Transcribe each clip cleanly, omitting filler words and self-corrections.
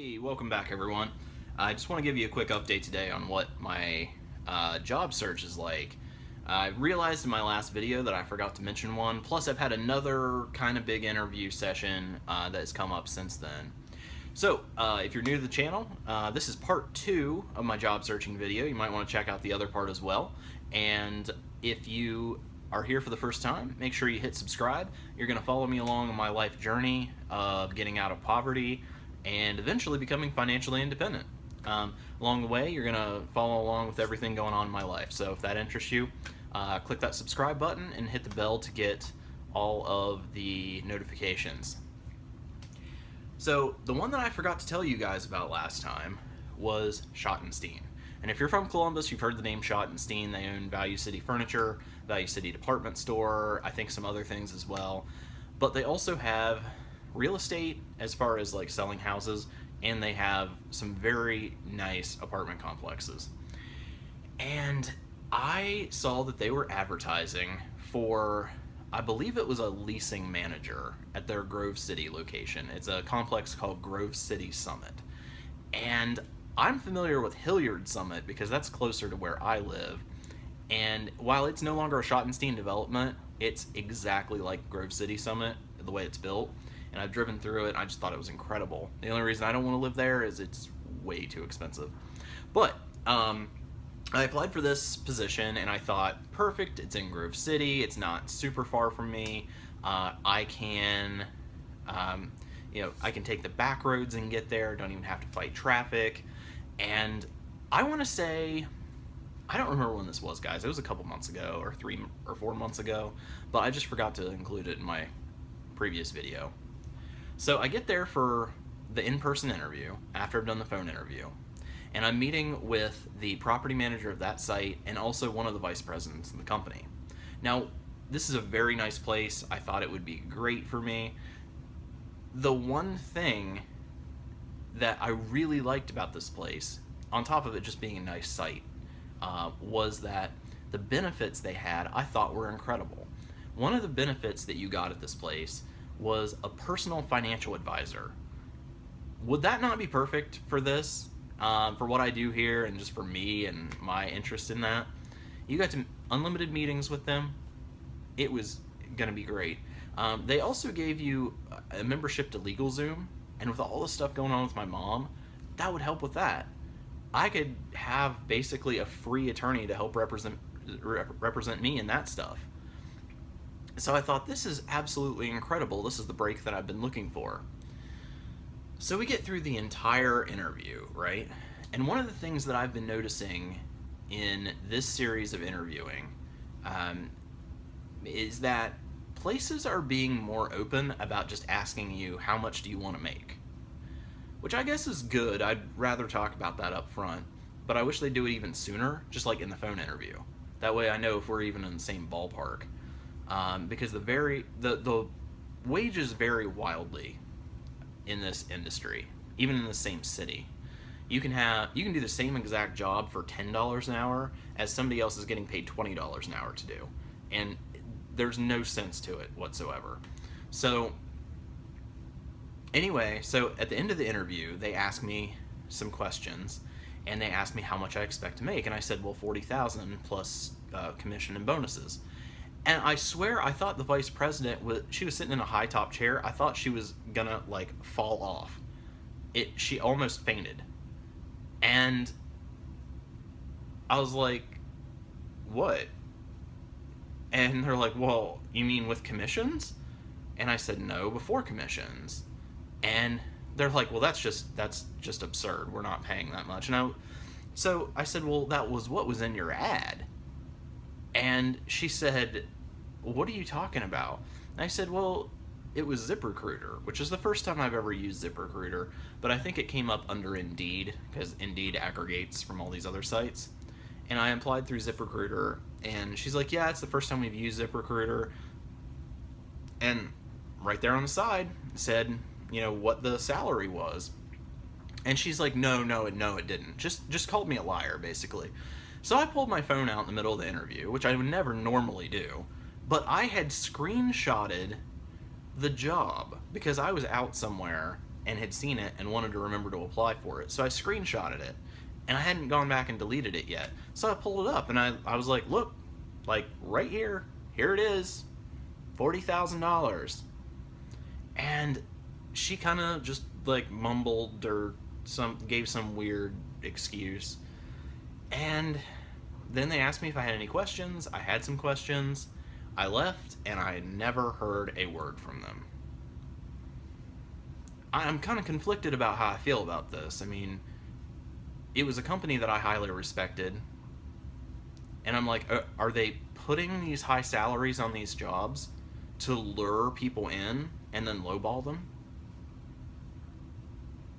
Hey, welcome back everyone. I just want to give you a quick update today on what my job search is like. I realized in my last video that I forgot to mention one, plus I've had another kind of big interview session that has come up since then. So, if you're new to the channel, this is part 2 of my job searching video. You might want to check out the other part as well. And if you are here for the first time, make sure you hit subscribe. You're going to follow me along on my life journey of getting out of poverty and eventually becoming financially independent. Along the way, you're going to follow along with everything going on in my life. So if that interests you, click that subscribe button and hit the bell to get all of the notifications. So the one that I forgot to tell you guys about last time was Schottenstein. And if you're from Columbus, you've heard the name Schottenstein. They own Value City Furniture, Value City Department Store, I think some other things as well. But they also have real estate as far as like selling houses, and they have some very nice apartment complexes. And I saw that they were advertising for, I believe it was a leasing manager at their Grove City location. It's a complex called Grove City Summit. And I'm familiar with Hilliard Summit because that's closer to where I live. And while it's no longer a Schottenstein development, it's exactly like Grove City Summit, the way it's built. And I've driven through it, and I just thought it was incredible. The only reason I don't want to live there is it's way too expensive. But I applied for this position, and I thought, perfect, it's in Grove City, it's not super far from me. I can take the back roads and get there, don't even have to fight traffic. And I want to say, I don't remember when this was, guys. It was a couple months ago, or 3 or 4 months ago, but I just forgot to include it in my previous video. So I get there for the in-person interview after I've done the phone interview, and I'm meeting with the property manager of that site and also one of the vice presidents of the company. Now, this is a very nice place. I thought it would be great for me. The one thing that I really liked about this place, on top of it just being a nice site, was that the benefits they had I thought were incredible. One of the benefits that you got at this place was a personal financial advisor. Would that not be perfect for this? For what I do here and just for me and my interest in that? You got to unlimited meetings with them. It was gonna be great. They also gave you a membership to LegalZoom, and with all the stuff going on with my mom, that would help with that. I could have basically a free attorney to help represent me in that stuff. So I thought, this is absolutely incredible. This is the break that I've been looking for. So we get through the entire interview, right? And one of the things that I've been noticing in this series of interviewing is that places are being more open about just asking you, how much do you want to make? Which I guess is good. I'd rather talk about that up front, but I wish they'd do it even sooner, just like in the phone interview. That way I know if we're even in the same ballpark. Because the wages vary wildly in this industry, even in the same city. You can do the same exact job for $10 an hour as somebody else is getting paid $20 an hour to do, and there's no sense to it whatsoever. So anyway, so at the end of the interview, they asked me some questions, and they asked me how much I expect to make, and I said, well, $40,000 plus commission and bonuses. And I swear, I thought the vice president she was sitting in a high top chair. I thought she was gonna like fall off. She almost fainted. And I was like, what? And they're like, well, you mean with commissions? And I said, no, before commissions. And they're like, well, that's just absurd. We're not paying that much. So I said, well, that was what was in your ad. And she said, what are you talking about? And I said, well, it was ZipRecruiter, which is the first time I've ever used ZipRecruiter, but I think it came up under Indeed, because Indeed aggregates from all these other sites. And I applied through ZipRecruiter, and she's like, yeah, it's the first time we've used ZipRecruiter. And right there on the side said, what the salary was. And she's like, no, it didn't. Just called me a liar, basically. So I pulled my phone out in the middle of the interview, which I would never normally do, but I had screenshotted the job because I was out somewhere and had seen it and wanted to remember to apply for it. So I screenshotted it, and I hadn't gone back and deleted it yet. So I pulled it up, and I was like, look, like right here, here it is, $40,000. And she kind of just like mumbled or gave some weird excuse. And then they asked me if I had any questions. I had some questions. I left, and I never heard a word from them. I'm kind of conflicted about how I feel about this. I mean, it was a company that I highly respected, and I'm like, are they putting these high salaries on these jobs to lure people in and then lowball them?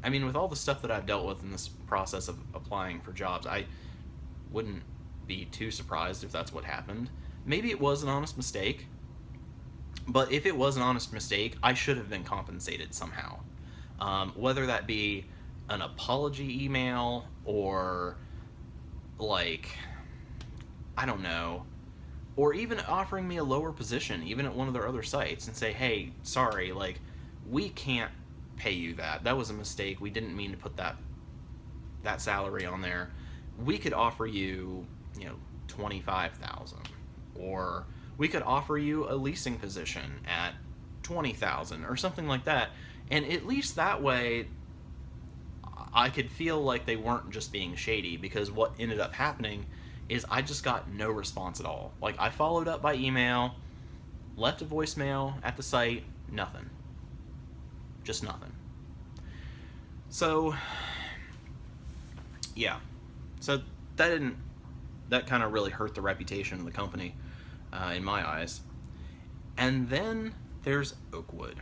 I mean, with all the stuff that I've dealt with in this process of applying for jobs, I wouldn't be too surprised if that's what happened. Maybe it was an honest mistake, but if it was an honest mistake, I should have been compensated somehow. Whether that be an apology email or, like, I don't know, or even offering me a lower position, even at one of their other sites, and say, hey, sorry, like, we can't pay you that. That was a mistake. We didn't mean to put that salary on there. We could offer you, you know, $25,000, or we could offer you a leasing position at $20,000 or something like that. And at least that way, I could feel like they weren't just being shady, because what ended up happening is I just got no response at all. Like, I followed up by email, left a voicemail at the site, nothing. Just nothing. So, yeah. So that kind of really hurt the reputation of the company, in my eyes. And then there's Oakwood.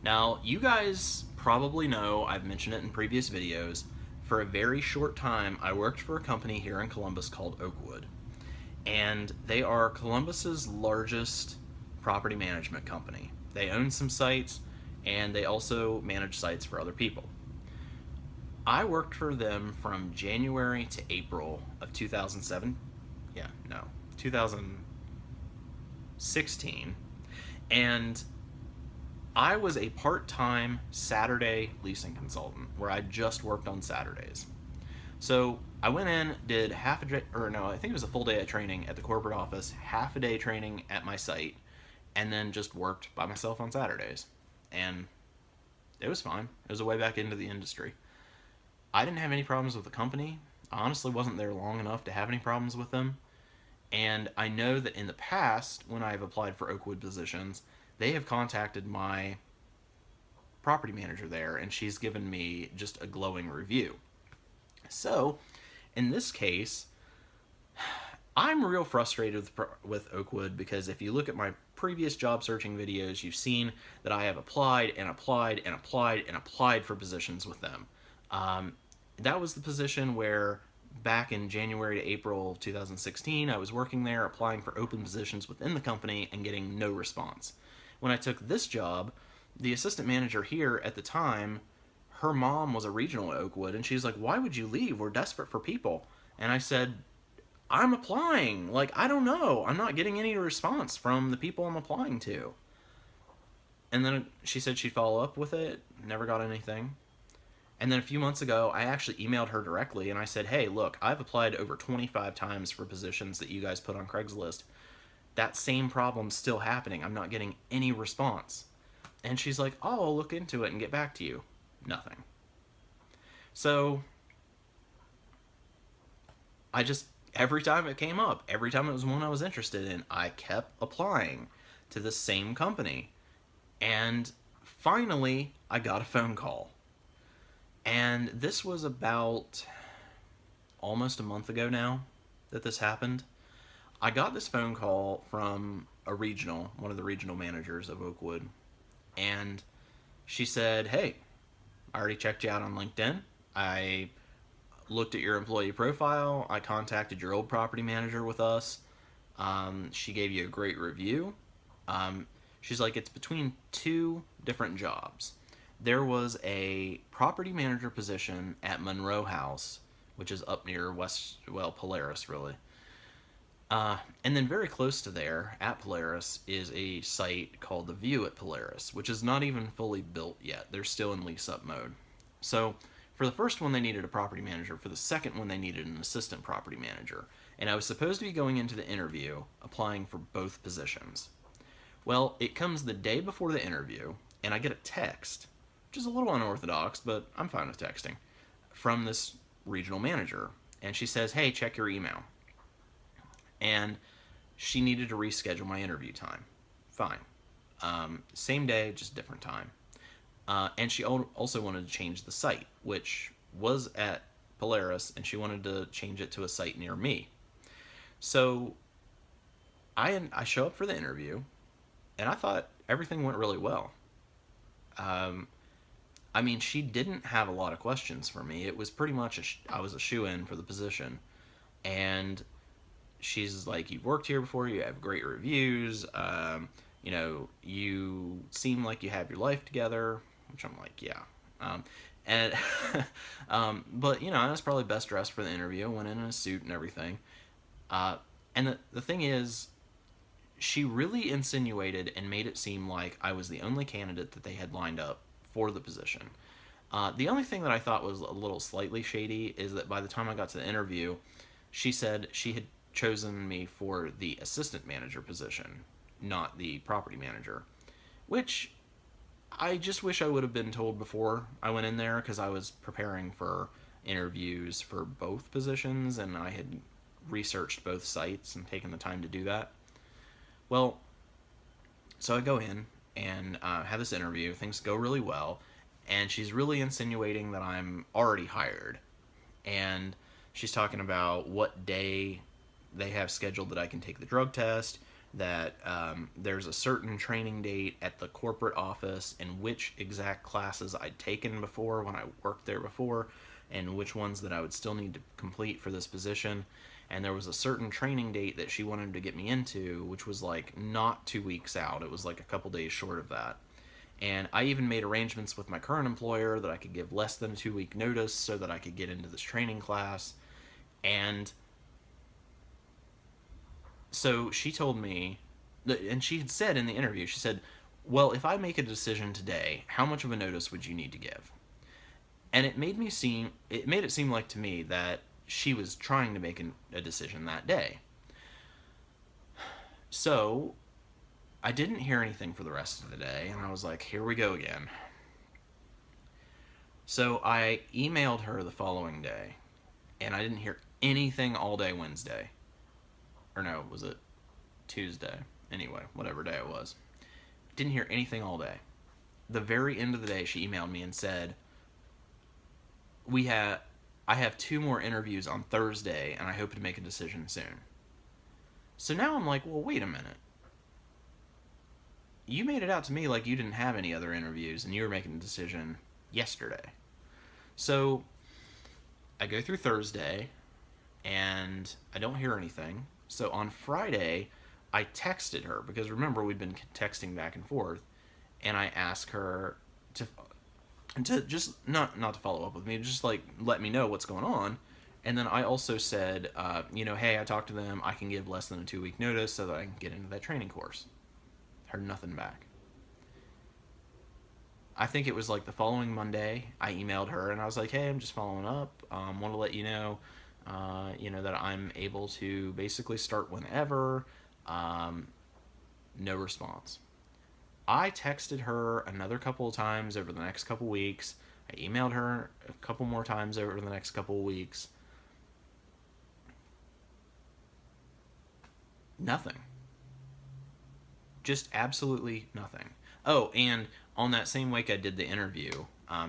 Now, you guys probably know, I've mentioned it in previous videos, for a very short time, I worked for a company here in Columbus called Oakwood. And they are Columbus's largest property management company. They own some sites, and they also manage sites for other people. I worked for them from January to April of 2016. And I was a part-time Saturday leasing consultant where I just worked on Saturdays. So I went in, did I think it was a full day of training at the corporate office, half a day training at my site, and then just worked by myself on Saturdays. And it was fine. It was a way back into the industry. I didn't have any problems with the company. I honestly wasn't there long enough to have any problems with them. And I know that in the past, when I've applied for Oakwood positions, they have contacted my property manager there, and she's given me just a glowing review. So, in this case, I'm real frustrated with Oakwood, because if you look at my previous job searching videos, you've seen that I have applied and applied and applied and applied for positions with them. That was the position where back in January to April 2016, I was working there, applying for open positions within the company and getting no response. When I took this job, the assistant manager here at the time, her mom was a regional at Oakwood, and she's like, why would you leave? We're desperate for people. And I said, I'm applying. Like, I don't know. I'm not getting any response from the people I'm applying to. And then she said she'd follow up with it. Never got anything. And then a few months ago, I actually emailed her directly, and I said, hey, look, I've applied over 25 times for positions that you guys put on Craigslist. That same problem's still happening. I'm not getting any response. And she's like, oh, I'll look into it and get back to you. Nothing. So, every time it came up, every time it was one I was interested in, I kept applying to the same company. And finally, I got a phone call. And this was about almost a month ago now that this happened. I got this phone call from one of the regional managers of Oakwood. And she said, hey, I already checked you out on LinkedIn. I looked at your employee profile. I contacted your old property manager with us. She gave you a great review. She's like, it's between two different jobs. There was a property manager position at Monroe House, which is up near Polaris, really. And then very close to there, at Polaris, is a site called The View at Polaris, which is not even fully built yet. They're still in lease-up mode. So for the first one, they needed a property manager. For the second one, they needed an assistant property manager. And I was supposed to be going into the interview, applying for both positions. Well, it comes the day before the interview, and I get a text, which is a little unorthodox, but I'm fine with texting, from this regional manager. And she says, hey, check your email. And she needed to reschedule my interview time. Fine. Same day, just different time. And she also wanted to change the site, which was at Polaris, and she wanted to change it to a site near me. So I show up for the interview, and I thought everything went really well. I mean, she didn't have a lot of questions for me. It was pretty much I was a shoe-in for the position. And she's like, you've worked here before, you have great reviews, you know, you seem like you have your life together, which I'm like, yeah. And but, you know, I was probably best dressed for the interview, went in a suit and everything. And the thing is, she really insinuated and made it seem like I was the only candidate that they had lined up for the position. The only thing that I thought was a little slightly shady is that by the time I got to the interview, she said she had chosen me for the assistant manager position, not the property manager, which I just wish I would have been told before I went in there, because I was preparing for interviews for both positions and I had researched both sites and taken the time to do that. Well, so I go in and have this interview. Things go really well, and she's really insinuating that I'm already hired. And she's talking about what day they have scheduled that I can take the drug test, that there's a certain training date at the corporate office, and which exact classes I'd taken before when I worked there before, and which ones that I would still need to complete for this position. And there was a certain training date that she wanted to get me into, which was like not 2 weeks out. It was like a couple days short of that. And I even made arrangements with my current employer that I could give less than a 2-week notice so that I could get into this training class. And so she told me, and she had said in the interview, she said, well, if I make a decision today, how much of a notice would you need to give? And it made it seem like to me that she was trying to make a decision that day. So I didn't hear anything for the rest of the day, and I was like, here we go again. So I emailed her the following day, and I didn't hear anything all day Wednesday. Or no, was it Tuesday? Anyway, whatever day it was. Didn't hear anything all day. The very end of the day, she emailed me and said, I have 2 more interviews on Thursday, and I hope to make a decision soon. So now I'm like, well, wait a minute. You made it out to me like you didn't have any other interviews, and you were making a decision yesterday. So I go through Thursday, and I don't hear anything. So on Friday, I texted her, because remember, we'd been texting back and forth, and I asked her to just not to follow up with me, just like let me know what's going on. And then I also said, hey, I talked to them, I can give less than a 2-week notice so that I can get into that training course. Heard nothing back. I think it was like the following Monday, I emailed her and I was like, hey, I'm just following up, want to let you know, that I'm able to basically start whenever. No response. I texted her another couple of times over the next couple weeks. I emailed her a couple more times over the next couple of weeks. Nothing. Just absolutely nothing. Oh, and on that same week I did the interview,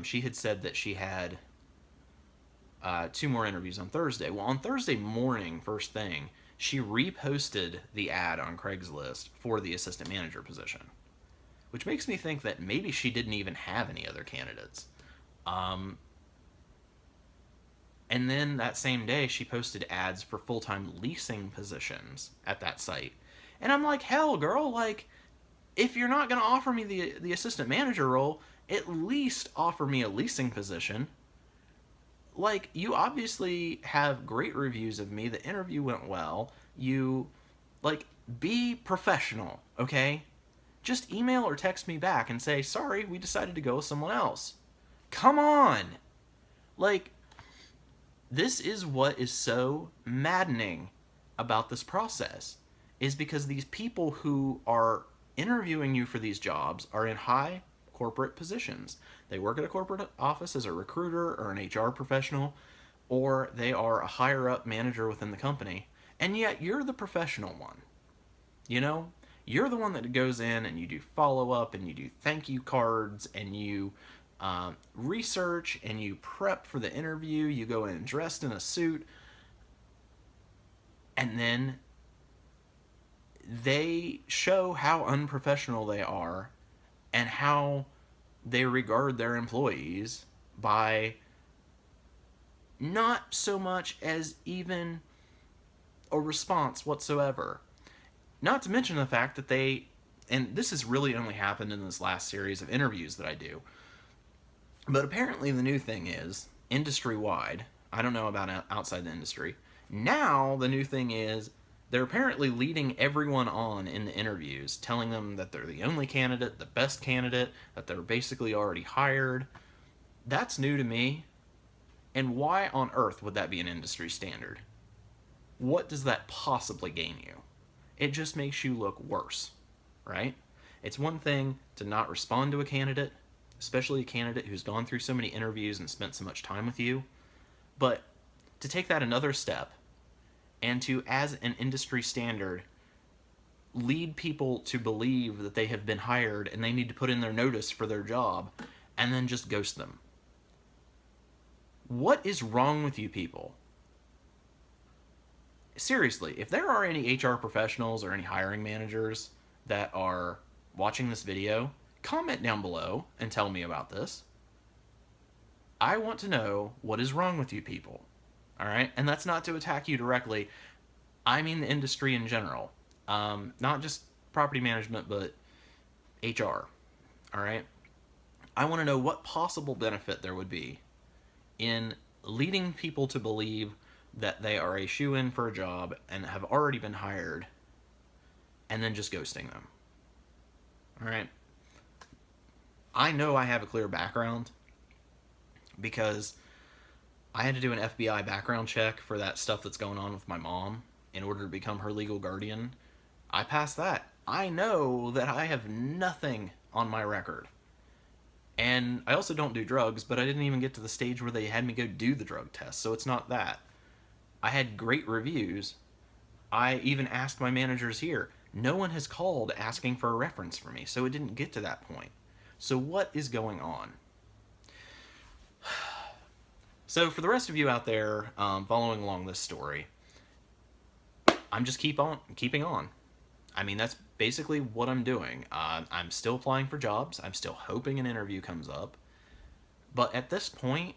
she had said that she had 2 more interviews on Thursday. Well, on Thursday morning, first thing, she reposted the ad on Craigslist for the assistant manager position, which makes me think that maybe she didn't even have any other candidates. And then that same day, she posted ads for full-time leasing positions at that site. And I'm like, hell, girl, like, if you're not going to offer me the assistant manager role, at least offer me a leasing position. like, you obviously have great reviews of me. The interview went well. You, like, be professional, okay? Just email or text me back and say, sorry, we decided to go with someone else. Come on! Like, this is what is so maddening about this process, is because these people who are interviewing you for these jobs are in high corporate positions. They work at a corporate office as a recruiter or an HR professional, or they are a higher up manager within the company, and yet you're the professional one. You know, you're the one that goes in and you do follow up and you do thank you cards and you research and you prep for the interview. You go in dressed in a suit, and then they show how unprofessional they are and how they regard their employees by not so much as even a response whatsoever. Not to mention the fact that they, and this has really only happened in this last series of interviews that I do, but apparently the new thing is, industry-wide, I don't know about outside the industry, now the new thing is they're apparently leading everyone on in the interviews, telling them that they're the only candidate, the best candidate, that they're basically already hired. That's new to me. And why on earth would that be an industry standard? What does that possibly gain you? It just makes you look worse, right? It's one thing to not respond to a candidate, especially a candidate who's gone through so many interviews and spent so much time with you, but to take that another step and to, as an industry standard, lead people to believe that they have been hired and they need to put in their notice for their job and then just ghost them. What is wrong with you people? Seriously, if there are any HR professionals or any hiring managers that are watching this video, comment down below and tell me about this. I want to know what is wrong with you people. All right? And that's not to attack you directly. I mean the industry in general. Not just property management, but HR. All right? I want to know what possible benefit there would be in leading people to believe that they are a shoo-in for a job and have already been hired, and then just ghosting them. All right? I know I have a clear background because I had to do an FBI background check for that stuff that's going on with my mom in order to become her legal guardian. I passed that. I know that I have nothing on my record. And I also don't do drugs, but I didn't even get to the stage where they had me go do the drug test, so it's not that. I had great reviews. I even asked my managers here. No one has called asking for a reference for me, so it didn't get to that point. So what is going on? So for the rest of you out there following along this story, I'm just keeping on. I mean, that's basically what I'm doing. I'm still applying for jobs. I'm still hoping an interview comes up. But at this point,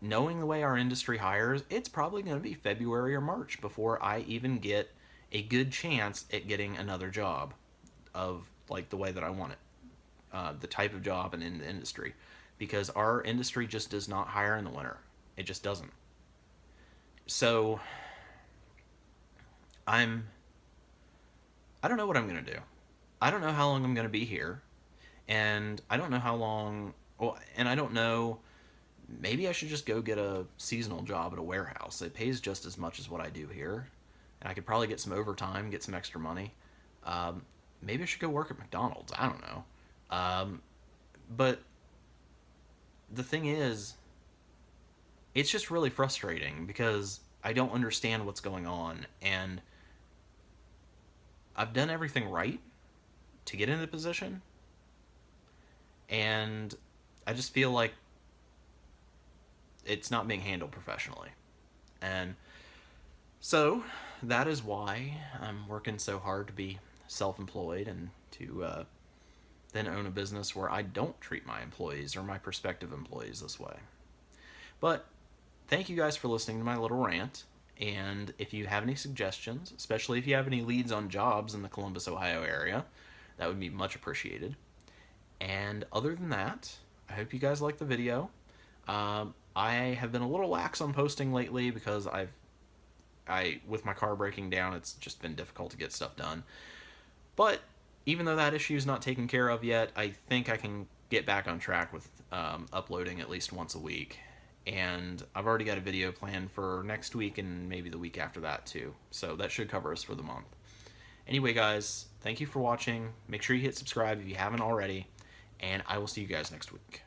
knowing the way our industry hires, it's probably going to be February or March before I even get a good chance at getting another job of like the way that I want it, the type of job and in the industry, because our industry just does not hire in the winter. It just doesn't. So I don't know what I'm going to do. I don't know how long I'm going to be here, and I don't know how long, well, and I don't know, maybe I should just go get a seasonal job at a warehouse. It pays just as much as what I do here, and I could probably get some overtime, get some extra money. Maybe I should go work at McDonald's. I don't know. But the thing is, it's just really frustrating because I don't understand what's going on, and I've done everything right to get in the position, and I just feel like it's not being handled professionally. And so that is why I'm working so hard to be self-employed and to then own a business where I don't treat my employees or my prospective employees this way. But thank you guys for listening to my little rant. And if you have any suggestions, especially if you have any leads on jobs in the Columbus, Ohio area, that would be much appreciated. And other than that, I hope you guys like the video. I have been a little lax on posting lately because with my car breaking down, it's just been difficult to get stuff done. But even though that issue is not taken care of yet, I think I can get back on track with uploading at least once a week. And I've already got a video planned for next week and maybe the week after that too. So that should cover us for the month. Anyway, guys, thank you for watching. Make sure you hit subscribe if you haven't already. And I will see you guys next week.